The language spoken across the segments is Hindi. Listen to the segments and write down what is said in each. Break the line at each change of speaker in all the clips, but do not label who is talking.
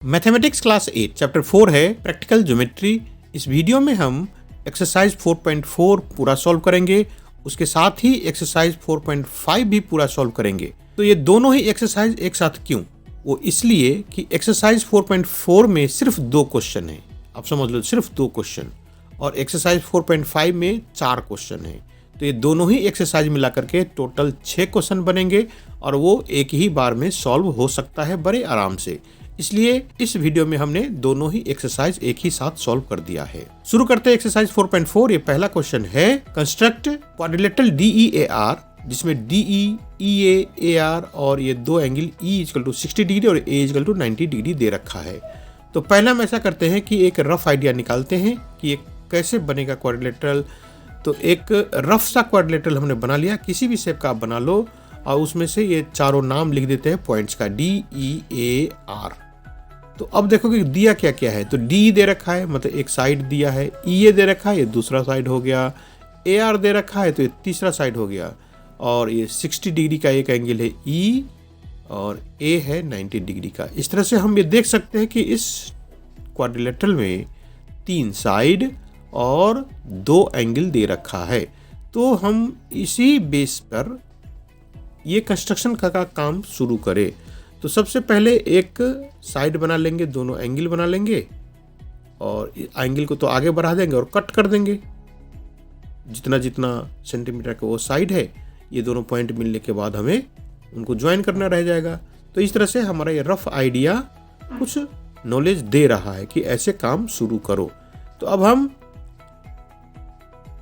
मैथमेटिक्स क्लास 8 चैप्टर 4 है प्रैक्टिकल ज्योमेट्री। इस वीडियो में हम एक्सरसाइज 4.4 पूरा सॉल्व करेंगे, उसके साथ ही एक्सरसाइज 4.5 भी पूरा सॉल्व करेंगे। तो ये दोनों ही एक्सरसाइज एक साथ क्यों? वो इसलिए कि एक्सरसाइज 4.4 में सिर्फ 2 क्वेश्चन है, आप समझ लो सिर्फ 2 क्वेश्चन, और एक्सरसाइज 4.5 में 4 क्वेश्चन है। तो ये दोनों ही एक्सरसाइज मिला करके टोटल 6 क्वेश्चन बनेंगे और वो एक ही बार में सॉल्व हो सकता है बड़े आराम से। इसलिए इस वीडियो में हमने दोनों ही एक्सरसाइज एक ही साथ सॉल्व कर दिया है। शुरू करते हैं एक्सरसाइज 4.4। ये पहला क्वेश्चन है कंस्ट्रक्ट क्वाड्रिलेटरल DEAR, जिसमें DE, EA, AR और ये दो एंगल E = 60 डिग्री और A = 90 डिग्री दे रखा है। तो पहला हम ऐसा करते हैं कि एक रफ आइडिया निकालते हैं कि ये कैसे बनेगा क्वाड्रिलेटरल। तो एक रफ सा क्वाड्रिलेटरल हमने बना लिया, किसी भी शेप का आप बना लो, और उसमें से ये चारों नाम लिख देते हैं पॉइंट्स का, DEAR। तो अब देखो कि दिया क्या क्या है। तो D दे रखा है, मतलब एक साइड दिया है, EA दे रखा है, ये दूसरा साइड हो गया, AR दे रखा है तो ये तीसरा साइड हो गया, और ये 60 डिग्री का एक एंगल है E, और A है 90 डिग्री का। इस तरह से हम ये देख सकते हैं कि इस क्वाड्रिलेटरल में 3 साइड और 2 एंगल दे रखा है। तो हम इसी बेस पर ये कंस्ट्रक्शन का काम शुरू करें। तो सबसे पहले एक साइड बना लेंगे, दोनों एंगल बना लेंगे, और एंगल को तो आगे बढ़ा देंगे और कट कर देंगे जितना जितना सेंटीमीटर का वो साइड है। ये दोनों पॉइंट मिलने के बाद हमें उनको ज्वाइन करना रह जाएगा। तो इस तरह से हमारा ये रफ आइडिया कुछ नॉलेज दे रहा है कि ऐसे काम शुरू करो। तो अब हम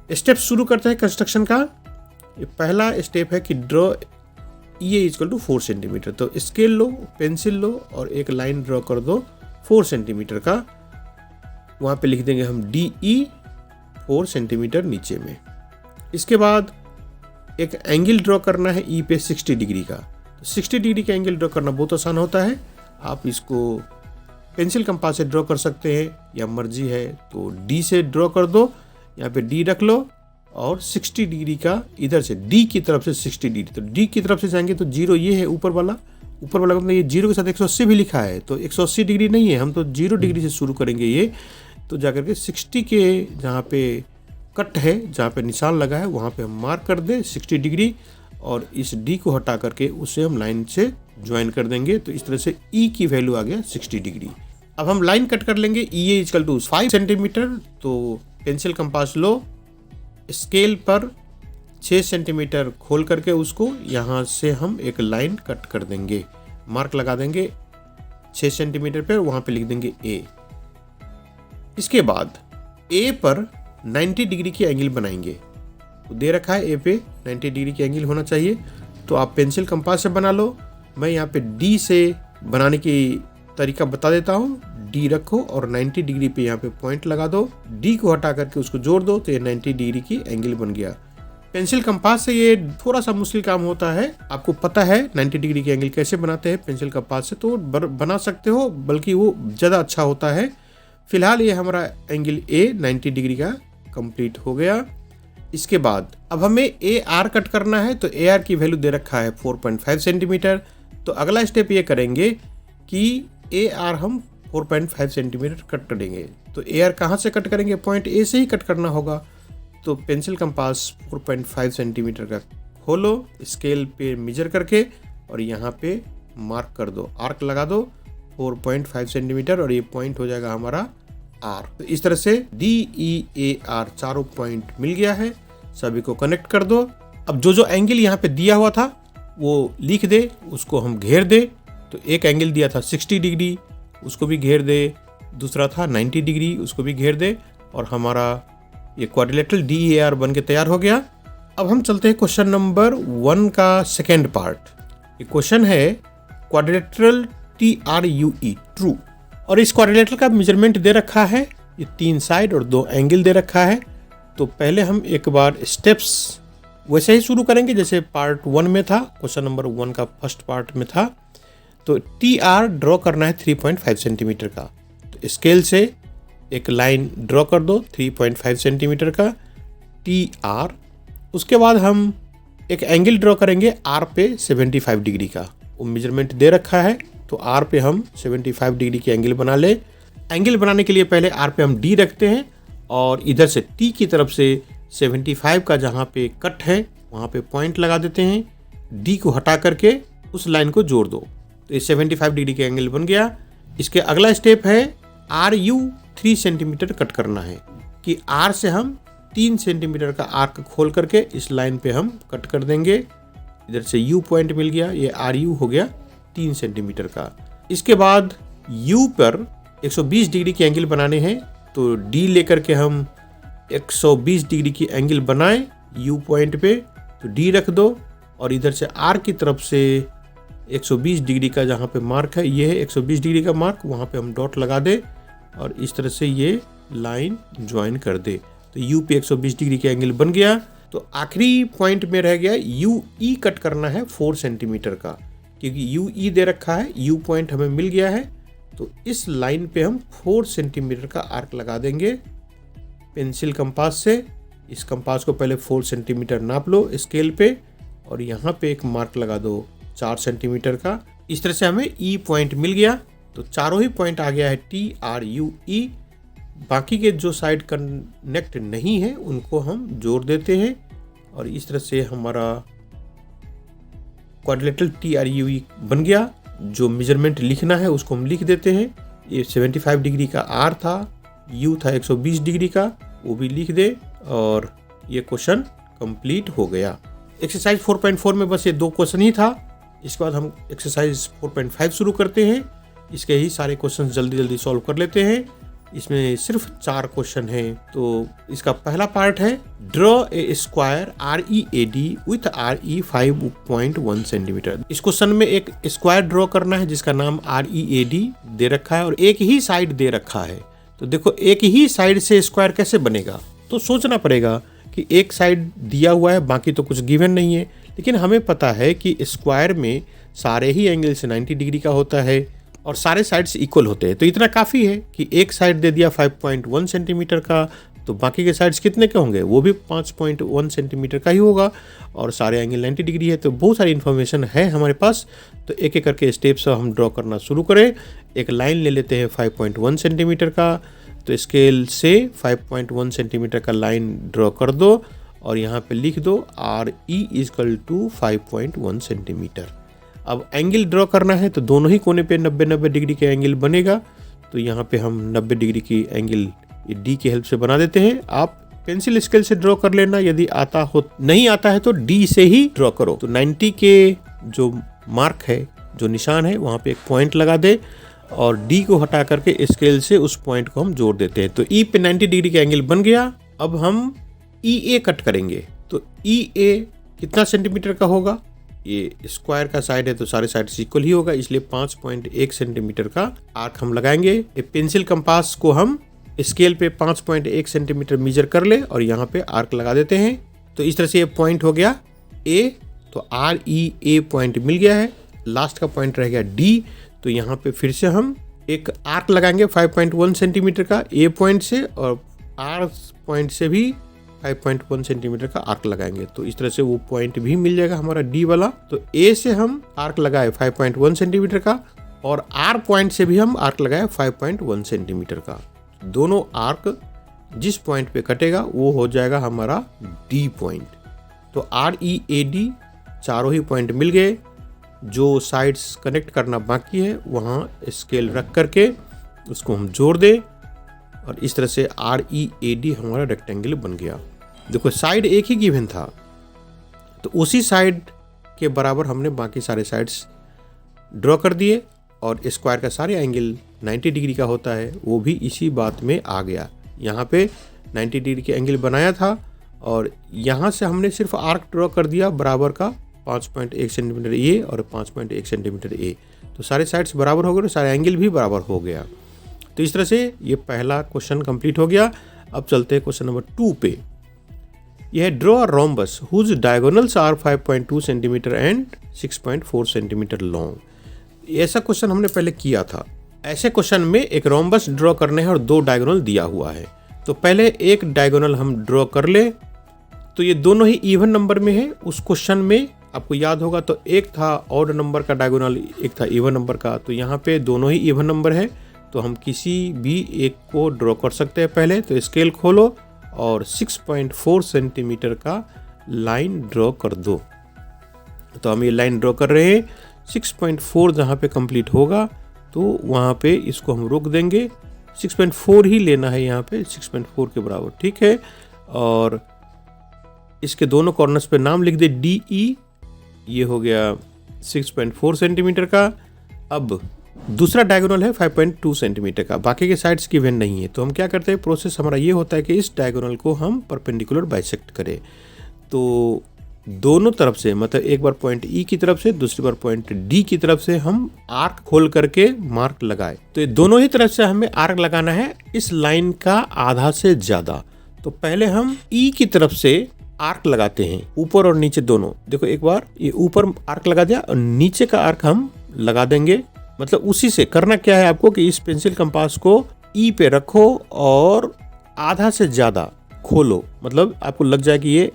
स्टेप शुरू करते हैं कंस्ट्रक्शन का। ये पहला स्टेप है कि ड्रॉ EA = 4 सेंटीमीटर। तो स्केल लो, पेंसिल लो और एक लाइन ड्रॉ कर दो 4 सेंटीमीटर का। वहाँ पे लिख देंगे हम DE 4 सेंटीमीटर नीचे में। इसके बाद एक एंगल ड्रॉ करना है E पे 60 डिग्री का। तो 60 डिग्री का एंगल ड्रॉ करना बहुत आसान होता है। आप इसको पेंसिल कंपास से ड्रॉ कर सकते हैं या मर्जी है तो D से ड्रॉ कर दो। यहाँ पे D रख लो और 60 डिग्री का इधर से D की तरफ से 60 डिग्री, तो D की तरफ से जाएंगे तो 0 ये है ऊपर वाला मतलब ये 0 के साथ 180 भी लिखा है, तो 180 डिग्री नहीं है, हम तो 0 डिग्री से शुरू करेंगे ये। तो जाकर के 60 के जहाँ पे कट है, जहाँ पे निशान लगा है, वहाँ पे हम मार्क कर दें 60 डिग्री, और इस D को हटा करके उसे हम लाइन से ज्वाइन कर देंगे। तो इस तरह से E की वैल्यू आ गया 60 डिग्री। अब हम लाइन कट कर लेंगे EA = 5 सेंटीमीटर। तो पेंसिल कंपास लो, स्केल पर 6 सेंटीमीटर खोल करके उसको यहाँ से हम एक लाइन कट कर देंगे, मार्क लगा देंगे 6 सेंटीमीटर पर, वहाँ पे लिख देंगे A। इसके बाद A पर 90 डिग्री की एंगल बनाएंगे। तो दे रखा है A पे 90 डिग्री की एंगल होना चाहिए। तो आप पेंसिल कंपास से बना लो, मैं यहाँ पे D से बनाने की तरीका बता देता हूँ। D रखो और 90 डिग्री पे यहाँ पे पॉइंट लगा दो, D को हटा करके उसको जोड़ दो, तो ये 90 डिग्री की एंगल बन गया। पेंसिल कंपास से ये थोड़ा सा मुश्किल काम होता है, आपको पता है 90 डिग्री की एंगल कैसे बनाते हैं पेंसिल कंपास से, तो बना सकते हो, बल्कि वो ज़्यादा अच्छा होता है। फिलहाल ये हमारा एंगल A 90 डिग्री का कंप्लीट हो गया। इसके बाद अब हमें AR कट करना है। तो AR की वैल्यू दे रखा है 4.5 सेंटीमीटर। तो अगला स्टेप ये करेंगे कि AR हम 4.5 सेंटीमीटर कट करेंगे। तो AR कहाँ से कट करेंगे? पॉइंट A से ही कट करना होगा। तो पेंसिल कंपास 4.5 सेंटीमीटर का खोलो, स्केल पे मेजर करके और यहाँ पे मार्क कर दो, आर्क लगा दो 4.5 सेंटीमीटर, और ये पॉइंट हो जाएगा हमारा R। तो इस तरह से DEAR चारों पॉइंट मिल गया है, सभी को कनेक्ट कर दो। अब जो जो एंगल यहाँ पे दिया हुआ था वो लिख दे, उसको हम घेर दे। तो एक एंगल दिया था 60 डिग्री, उसको भी घेर दे, दूसरा था 90 डिग्री, उसको भी घेर दे, और हमारा ये क्वाड्रिलेटरल DEAR बन के तैयार हो गया। अब हम चलते हैं क्वेश्चन नंबर 1 का सेकेंड पार्ट। ये क्वेश्चन है क्वाड्रिलेटरल TRUE, ट्रू, और इस क्वाड्रिलेटरल का मेजरमेंट दे रखा है, ये 3 साइड और 2 एंगल दे रखा है। तो पहले हम एक बार स्टेप्स वैसे ही शुरू करेंगे जैसे पार्ट 1 में था, क्वेश्चन नंबर 1 का फर्स्ट पार्ट में था। तो TR ड्रॉ करना है 3.5 सेंटीमीटर का। तो स्केल से एक लाइन ड्रॉ कर दो 3.5 सेंटीमीटर का TR। उसके बाद हम एक एंगल ड्रॉ करेंगे R पे 75 डिग्री का, वो मेजरमेंट दे रखा है। तो आर पे हम 75 डिग्री की एंगल बना ले। एंगल बनाने के लिए पहले आर पे हम डी रखते हैं और इधर से टी की तरफ से 75 का जहाँ पे कट है वहाँ पे पॉइंट लगा देते हैं। डी को हटा करके उस लाइन को जोड़ दो, तो ये 75 डिग्री का एंगल बन गया। इसके अगला स्टेप है आर यू 3 सेंटीमीटर कट करना है कि आर से हम 3 सेंटीमीटर का आर्क खोल करके इस लाइन पे हम कट कर देंगे। इधर से यू पॉइंट मिल गया, ये आर यू हो गया 3 सेंटीमीटर का। इसके बाद यू पर 120 डिग्री की एंगल बनाने हैं, तो डी लेकर के हम 120 डिग्री की एंगल बनाएं यू पॉइंट पे, तो डी रख दो और इधर से आर की तरफ से 120 डिग्री का जहाँ पे मार्क है, ये है 120 डिग्री का मार्क, वहाँ पे हम डॉट लगा दे और इस तरह से ये लाइन ज्वाइन कर दे। तो यू पे 120 डिग्री का एंगल बन गया। तो आखिरी पॉइंट में रह गया यू ई कट करना है 4 सेंटीमीटर का, क्योंकि यू ई दे रखा है, यू पॉइंट हमें मिल गया है। तो इस लाइन पे हम 4 सेंटीमीटर का आर्क लगा देंगे पेंसिल कंपास से। इस कंपास को पहले 4 सेंटीमीटर नाप लो स्केल पे और यहाँ पे एक मार्क लगा दो 4 सेंटीमीटर का। इस तरह से हमें ई पॉइंट मिल गया। तो चारों ही पॉइंट आ गया है टी आर यू ई। बाकी के जो साइड कनेक्ट नहीं है उनको हम जोड़ देते हैं और इस तरह से हमारा क्वाड्रिलेटरल टी आर यू ई बन गया। जो मेजरमेंट लिखना है उसको हम लिख देते हैं। ये 75 डिग्री का आर था, यू था 120 डिग्री का, वो भी लिख दे और ये क्वेश्चन कंप्लीट हो गया। एक्सरसाइज 4.4 में बस ये 2 क्वेश्चन ही था। इसके बाद हम एक्सरसाइज 4.5 शुरू करते हैं। इसके ही सारे क्वेश्चन जल्दी जल्दी सॉल्व कर लेते हैं। इसमें सिर्फ 4 क्वेश्चन हैं। तो इसका पहला पार्ट है draw a square READ with RE 5.1 centimetre. इस क्वेश्चन में एक स्क्वायर ड्रॉ करना है जिसका नाम READ दे रखा है और एक ही साइड दे रखा है। तो देखो एक ही साइड से स्क्वायर कैसे बनेगा, तो सोचना पड़ेगा कि एक साइड दिया हुआ है, बाकी तो कुछ गिवन नहीं है। लेकिन हमें पता है कि स्क्वायर में सारे ही एंगल से 90 डिग्री का होता है और सारे साइड्स इक्वल होते हैं। तो इतना काफ़ी है कि एक साइड दे दिया 5.1 सेंटीमीटर का, तो बाकी के साइड्स कितने के होंगे, वो भी 5.1 सेंटीमीटर का ही होगा और सारे एंगल 90 डिग्री है। तो बहुत सारी इन्फॉर्मेशन है हमारे पास। तो एक एक करके स्टेप्स हम ड्रॉ करना शुरू करें। एक लाइन ले लेते हैं 5.1 सेंटीमीटर का, तो स्केल से 5.1 सेंटीमीटर का लाइन ड्रॉ कर दो और यहाँ पे लिख दो RE = 5.1 सेंटीमीटर। अब एंगल ड्रॉ करना है तो दोनों ही कोने पे 90-90 डिग्री का एंगल बनेगा। तो यहाँ पे हम 90 डिग्री की एंगल डी की हेल्प से बना देते हैं। आप पेंसिल स्केल से ड्रॉ कर लेना, यदि नहीं आता है तो डी से ही ड्रॉ करो। तो 90 के जो मार्क है, जो निशान है, वहाँ पे एक पॉइंट लगा दे और डी को हटा करके स्केल से उस पॉइंट को हम जोड़ देते हैं। तो ई पे 90 डिग्री का एंगल बन गया। अब हम EA कट करेंगे। तो EA कितना सेंटीमीटर का होगा, ये स्क्वायर का साइड है तो सारे साइड इक्वल ही होगा, इसलिए 5.1 सेंटीमीटर का आर्क हम लगाएंगे। पेंसिल कंपास को हम स्केल पे 5.1 सेंटीमीटर मेजर कर ले और यहाँ पे आर्क लगा देते हैं। तो इस तरह से ये पॉइंट हो गया A। तो REA पॉइंट मिल गया है। लास्ट का पॉइंट रह गया D। तो यहाँ पे फिर से हम एक आर्क लगाएंगे 5.1 सेंटीमीटर का A पॉइंट से और R पॉइंट से भी 5.1 सेंटीमीटर का आर्क लगाएंगे। तो इस तरह से वो पॉइंट भी मिल जाएगा हमारा D वाला। तो A से हम आर्क लगाए 5.1 सेंटीमीटर का और R पॉइंट से भी हम आर्क लगाए 5.1 सेंटीमीटर का। दोनों आर्क जिस पॉइंट पे कटेगा वो हो जाएगा हमारा D पॉइंट। तो READ चारों ही पॉइंट मिल गए। जो साइड्स कनेक्ट करना बाकी है वहाँ स्केल रख करके उसको हम जोड़ दें और इस तरह से READ हमारा रेक्टेंगल बन गया। देखो साइड एक ही गिवन था, तो उसी साइड के बराबर हमने बाकी सारे साइड्स ड्रॉ कर दिए और स्क्वायर का सारे एंगल 90 डिग्री का होता है, वो भी इसी बात में आ गया। यहाँ पे 90 डिग्री के एंगल बनाया था और यहाँ से हमने सिर्फ आर्क ड्रॉ कर दिया बराबर का 5.1 सेंटीमीटर A और 5.1 सेंटीमीटर A। तो सारे साइड्स बराबर हो गए और सारे एंगल भी बराबर हो गया। तो इस तरह से ये पहला क्वेश्चन कंप्लीट हो गया। अब चलते हैं क्वेश्चन नंबर 2 पे। यह है draw a rhombus whose diagonals are 5.2 centimetre and 6.4 centimetre long. ऐसा क्वेश्चन हमने पहले किया था। ऐसे क्वेश्चन में एक रोम्बस ड्रॉ करने हैं और 2 डायगोनल दिया हुआ है। तो पहले एक डायगोनल हम ड्रॉ कर ले। तो ये दोनों ही इवन नंबर में है। उस क्वेश्चन में आपको याद होगा तो एक था ऑड नंबर का डायगोनल, एक था इवन नंबर का। तो यहाँ पे दोनों ही इवन नंबर है, तो हम किसी भी एक को ड्रॉ कर सकते हैं। पहले तो स्केल खोलो और 6.4 सेंटीमीटर का लाइन ड्रॉ कर दो। तो हम ये लाइन ड्रॉ कर रहे हैं। 6.4 जहाँ पे कंप्लीट होगा तो वहाँ पे इसको हम रोक देंगे। 6.4 ही लेना है यहाँ पे, 6.4 के बराबर, ठीक है। और इसके दोनों कॉर्नर्स पे नाम लिख दे DE, ये हो गया 6.4 सेंटीमीटर का। अब दूसरा डायगोनल है 5.2 सेंटीमीटर का, बाकी के साइड्स गिवन नहीं है। तो हम क्या करते हैं, प्रोसेस हमारा ये होता है कि इस डायगोनल को हम परपेंडिकुलर बाइसेक्ट करें। तो दोनों तरफ से, मतलब एक बार पॉइंट E की तरफ से, दूसरी बार पॉइंट D की तरफ से हम आर्क खोल करके मार्क लगाए। तो ये दोनों ही तरफ से हमें आर्क लगाना है इस लाइन का आधा से ज्यादा। तो पहले हम E की तरफ से आर्क लगाते हैं, ऊपर और नीचे दोनों। देखो एक बार ये ऊपर आर्क लगा दिया और नीचे का आर्क हम लगा देंगे। मतलब उसी से करना क्या है आपको कि इस पेंसिल कंपास को E पे रखो और आधा से ज्यादा खोलो, मतलब आपको लग जाए कि ये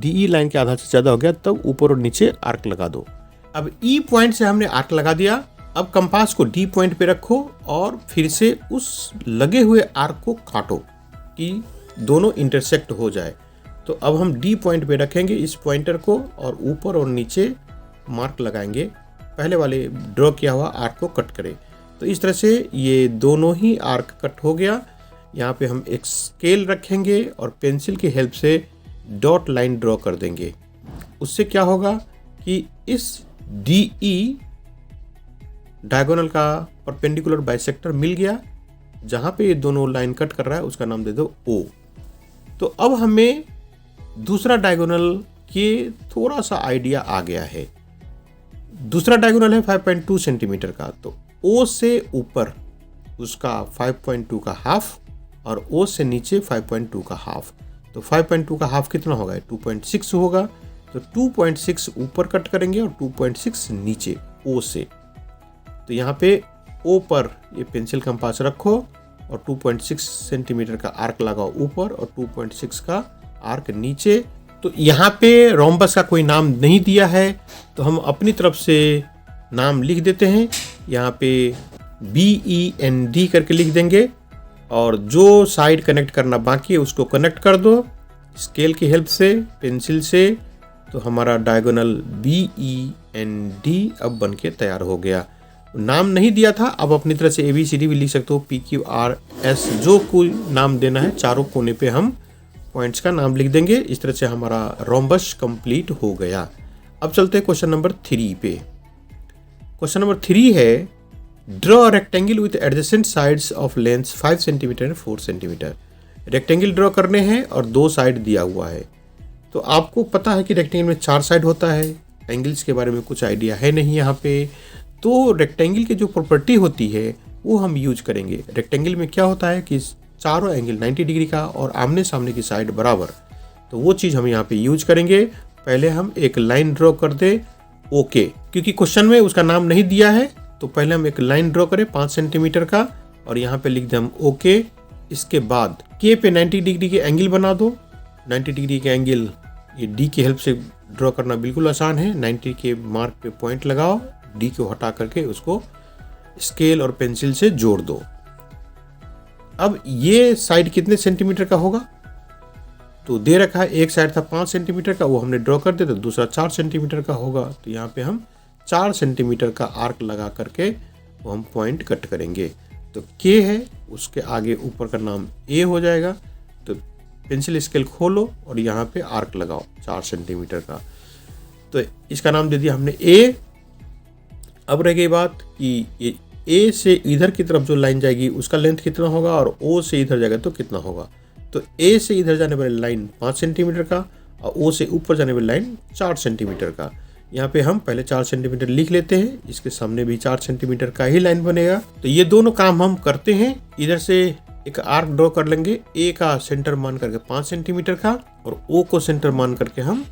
DE लाइन के आधा से ज्यादा हो गया, तब ऊपर और नीचे आर्क लगा दो। अब E पॉइंट से हमने आर्क लगा दिया। अब कंपास को D पॉइंट पे रखो और फिर से उस लगे हुए आर्क को काटो कि दोनों इंटरसेक्ट हो जाए। तो अब हम D पॉइंट पे रखेंगे इस पॉइंटर को और ऊपर और नीचे मार्क लगाएंगे। पहले वाले ड्रॉ किया हुआ आर्क को कट करें। तो इस तरह से ये दोनों ही आर्क कट हो गया। यहाँ पे हम एक स्केल रखेंगे और पेंसिल की हेल्प से डॉट लाइन ड्रॉ कर देंगे। उससे क्या होगा कि इस DE डायगोनल का परपेंडिकुलर बाइसेक्टर मिल गया। जहाँ पे ये दोनों लाइन कट कर रहा है उसका नाम दे दो O। तो अब हमें दूसरा डायगोनल के थोड़ा सा आइडिया आ गया है। दूसरा डायगोनल है 5.2 सेंटीमीटर का। तो O से ऊपर उसका 5.2 का हाफ और O से नीचे 5.2 का हाफ। तो 5.2 का हाफ कितना होगा, 2.6 होगा। तो 2.6 ऊपर कट करेंगे और 2.6 नीचे O से। तो यहाँ पे O पर ये पेंसिल कंपास रखो और 2.6 सेंटीमीटर का आर्क लगाओ ऊपर और 2.6 का आर्क नीचे। तो यहाँ पे रोम्बस का कोई नाम नहीं दिया है, तो हम अपनी तरफ से नाम लिख देते हैं। यहाँ पे BEND करके लिख देंगे और जो साइड कनेक्ट करना बाकी है उसको कनेक्ट कर दो स्केल की हेल्प से, पेंसिल से। तो हमारा डायगोनल BEND अब बन के तैयार हो गया। नाम नहीं दिया था, अब अपनी तरह से ABCD भी लिख सकते हो, PQRS, जो कोई नाम देना है। चारों कोने पे हम पॉइंट्स का नाम लिख देंगे। इस तरह से हमारा रोम्बस कंप्लीट हो गया। अब चलते हैं क्वेश्चन नंबर 3 पे। क्वेश्चन नंबर 3 है, draw rectangle with adjacent sides of length 5 centimetre and 4 centimetre. Rectangle draw करने हैं और 2 साइड दिया हुआ है। तो आपको पता है कि रेक्टेंगल में 4 साइड होता है। एंगल्स के बारे में कुछ आइडिया है नहीं यहाँ पे। तो रेक्टेंगल की जो प्रॉपर्टी होती है वो हम यूज करेंगे। रेक्टेंगल में क्या होता है कि चारों एंगल 90 डिग्री का और आमने सामने की साइड बराबर। तो वो चीज़ हम यहाँ पे यूज करेंगे। पहले हम एक लाइन ड्रॉ कर दे ओके, क्योंकि क्वेश्चन में उसका नाम नहीं दिया है। तो पहले हम एक लाइन ड्रॉ करें 5 सेंटीमीटर का और यहाँ पे लिख दें हम ओके। इसके बाद के पे 90 डिग्री के एंगल बना दो। 90 डिग्री के एंगल ये डी की हेल्प से ड्रॉ करना बिल्कुल आसान है। 90 के मार्क पे पॉइंट लगाओ, डी को हटा करके उसको स्केल और पेंसिल से जोड़ दो। अब ये साइड कितने सेंटीमीटर का होगा, तो दे रखा है एक साइड था 5 सेंटीमीटर का, वो हमने ड्रॉ कर दिया। तो दूसरा 4 सेंटीमीटर का होगा। तो यहाँ पे हम 4 सेंटीमीटर का आर्क लगा करके वो हम पॉइंट कट करेंगे। तो के है, उसके आगे ऊपर का नाम ए हो जाएगा। तो पेंसिल स्केल खोलो और यहाँ पे आर्क लगाओ 4 सेंटीमीटर का। तो इसका नाम दे दिया हमने ए। अब रह गई बात कि ये ए से इधर की तरफ जो लाइन जाएगी उसका लेंथ कितना होगा और ओ से इधर जाएगा तो कितना होगा। तो ए से इधर जाने वाली लाइन 5 सेंटीमीटर का और ओ से ऊपर जाने वाली लाइन 4 सेंटीमीटर का। यहाँ पे हम पहले 4 सेंटीमीटर लिख लेते हैं। इसके सामने भी 4 सेंटीमीटर का ही लाइन बनेगा। तो ये दोनों काम हम करते हैं। इधर से एक आर्क ड्रॉ कर लेंगे, ए का सेंटर मान करके 5 सेंटीमीटर का और ओ को सेंटर मान करके हम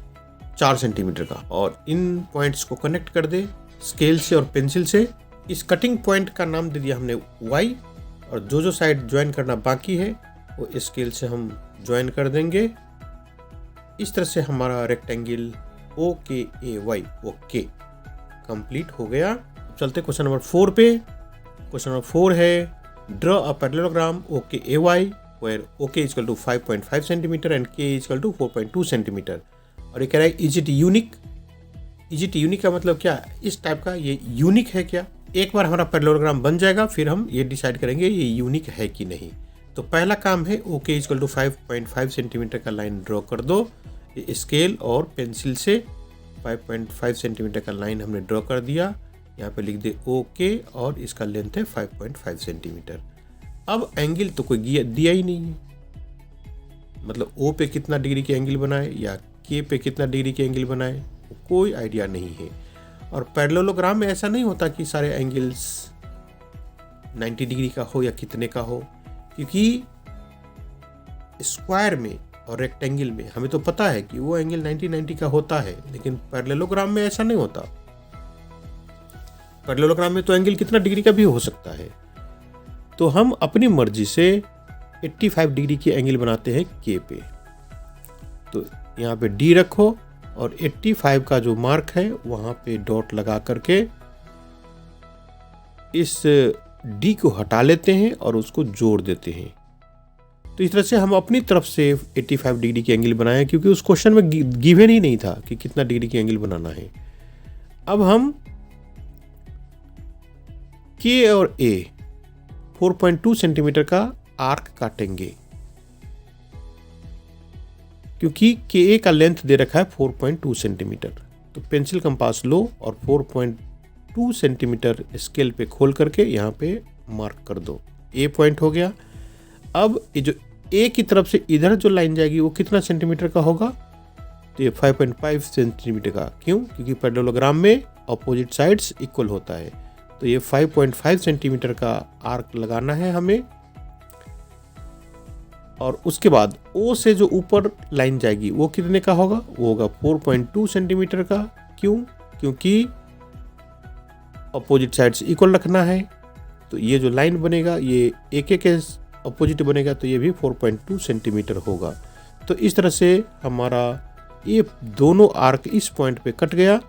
4 सेंटीमीटर का, और इन पॉइंट्स को कनेक्ट कर दे स्केल से और पेंसिल से। इस कटिंग पॉइंट का नाम दे दिया हमने वाई, और जो साइड ज्वाइन करना बाकी है वो स्केल से हम ज्वाइन कर देंगे। इस तरह से हमारा रेक्टेंगल OKAY, ओके, कंप्लीट हो गया। चलते क्वेश्चन नंबर 4 पे। क्वेश्चन नंबर 4 है draw a parallelogram OKAY where OK is equal to 5.5 centimetre and K is equal to 4.2 centimetre. और ये कह रहा है is it unique. Is it unique का मतलब क्या, इस टाइप का ये यूनिक है क्या। एक बार हमारा पैरेललोग्राम बन जाएगा फिर हम ये डिसाइड करेंगे ये यूनिक है कि नहीं। तो पहला काम है OK is equal to 5.5 centimetre का लाइन ड्रॉ कर दो। स्केल और पेंसिल से 5.5 सेंटीमीटर का लाइन हमने ड्रॉ कर दिया। यहाँ पे लिख दे OK और इसका लेंथ है 5.5 सेंटीमीटर। अब एंगल तो कोई दिया ही नहीं है, मतलब O पे कितना डिग्री के एंगल बनाए या K पे कितना डिग्री के एंगल बनाए कोई आइडिया नहीं है। और पैरेललोग्राम में ऐसा नहीं होता कि सारे एंगल्स 90 डिग्री का हो या कितने का हो, क्योंकि स्क्वायर में और रेक्टेंगल में हमें तो पता है कि वो एंगल 90 का होता है, लेकिन पैरेललोग्राम में ऐसा नहीं होता। पैरेललोग्राम में तो एंगल कितना डिग्री का भी हो सकता है। तो हम अपनी मर्जी से 85 डिग्री की एंगल बनाते हैं K पे। तो यहाँ पे D रखो और 85 का जो मार्क है वहाँ पे डॉट लगा करके इस D को हटा लेते हैं और उसको जोड़ देते हैं। तो इस तरह से हम अपनी तरफ से 85 डिग्री की एंगल बनाए, क्योंकि उस क्वेश्चन में गिवन ही नहीं था कि कितना डिग्री की एंगल बनाना है। अब हम K और A 4.2 सेंटीमीटर का आर्क काटेंगे, क्योंकि KA का लेंथ दे रखा है 4.2 सेंटीमीटर। तो पेंसिल कंपास लो और 4.2 सेंटीमीटर स्केल पे खोल करके यहाँ पे मार्क कर दो। A पॉइंट हो गया। अब ये जो A की तरफ से इधर जो लाइन जाएगी वो कितना सेंटीमीटर का होगा, तो ये 5.5 सेंटीमीटर का। क्यों, क्योंकि पैरेललोग्राम में अपोजिट साइड्स इक्वल होता है। तो ये 5.5 सेंटीमीटर का आर्क लगाना है हमें। और उसके बाद O से जो ऊपर लाइन जाएगी वो कितने का होगा, वो होगा 4.2 सेंटीमीटर का। क्यों, क्योंकि अपोजिट साइड्स इक्वल रखना है। तो ये जो लाइन बनेगा ये एक के अपोजिट बनेगा, तो ये भी 4.2 सेंटीमीटर होगा। तो इस तरह से हमारा ये दोनों आर्क इस पॉइंट पे कट गया।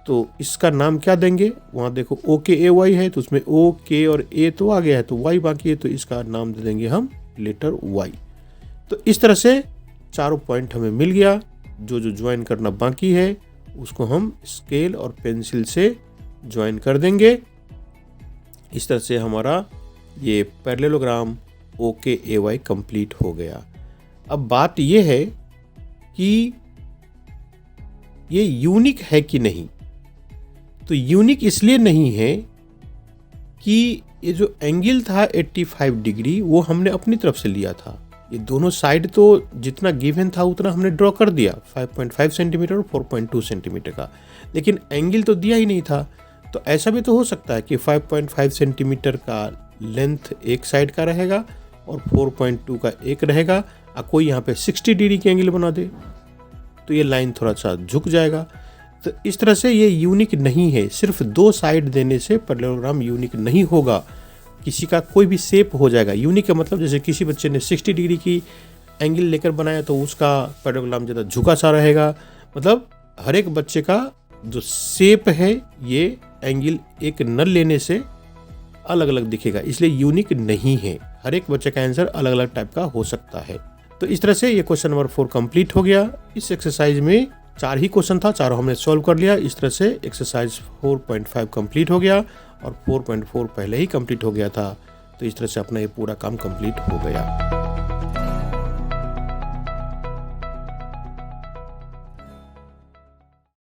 तो इसका नाम क्या देंगे, वहाँ देखो OKAY है तो उसमें O, K और A तो आ गया है, तो Y बाकी है, तो इसका नाम दे देंगे हम लेटर Y। तो इस तरह से चारों पॉइंट हमें मिल गया। जो जो ज्वाइन करना बाकी है उसको हम स्केल और पेंसिल से ज्वाइन कर देंगे। इस तरह से हमारा ये पैरेललोग्राम OKAY कंप्लीट हो गया। अब बात ये है कि ये यूनिक है कि नहीं। तो यूनिक इसलिए नहीं है कि ये जो एंगल था 85 डिग्री वो हमने अपनी तरफ से लिया था। ये दोनों साइड तो जितना गिवन था उतना हमने ड्रॉ कर दिया, 5.5 सेंटीमीटर और 4.2 सेंटीमीटर का, लेकिन एंगल तो दिया ही नहीं था। तो ऐसा भी तो हो सकता है कि 5.5 सेंटीमीटर का लेंथ एक साइड का रहेगा और 4.2 का एक रहेगा, और कोई यहाँ पे 60 डिग्री की एंगल बना दे तो ये लाइन थोड़ा सा झुक जाएगा। तो इस तरह से ये यूनिक नहीं है। सिर्फ दो साइड देने से पैरेललोग्राम यूनिक नहीं होगा। किसी का कोई भी शेप हो जाएगा। यूनिक का मतलब जैसे किसी बच्चे ने 60 डिग्री की एंगल लेकर बनाया तो उसका पैरेललोग्राम ज़्यादा झुका सा रहेगा। मतलब हर एक बच्चे का जो शेप है ये एंगल एक न लेने से अलग अलग दिखेगा, इसलिए यूनिक नहीं है। हर एक बच्चे का आंसर अलग अलग टाइप का हो सकता है। तो इस तरह से ये क्वेश्चन नंबर 4 कंप्लीट हो गया। इस एक्सरसाइज में 4 ही क्वेश्चन था, चारों हमने सॉल्व कर लिया। इस तरह से एक्सरसाइज 4.5 कंप्लीट हो गया और 4.4 पहले ही कंप्लीट हो गया था। तो इस तरह से अपना ये पूरा काम कंप्लीट हो गया।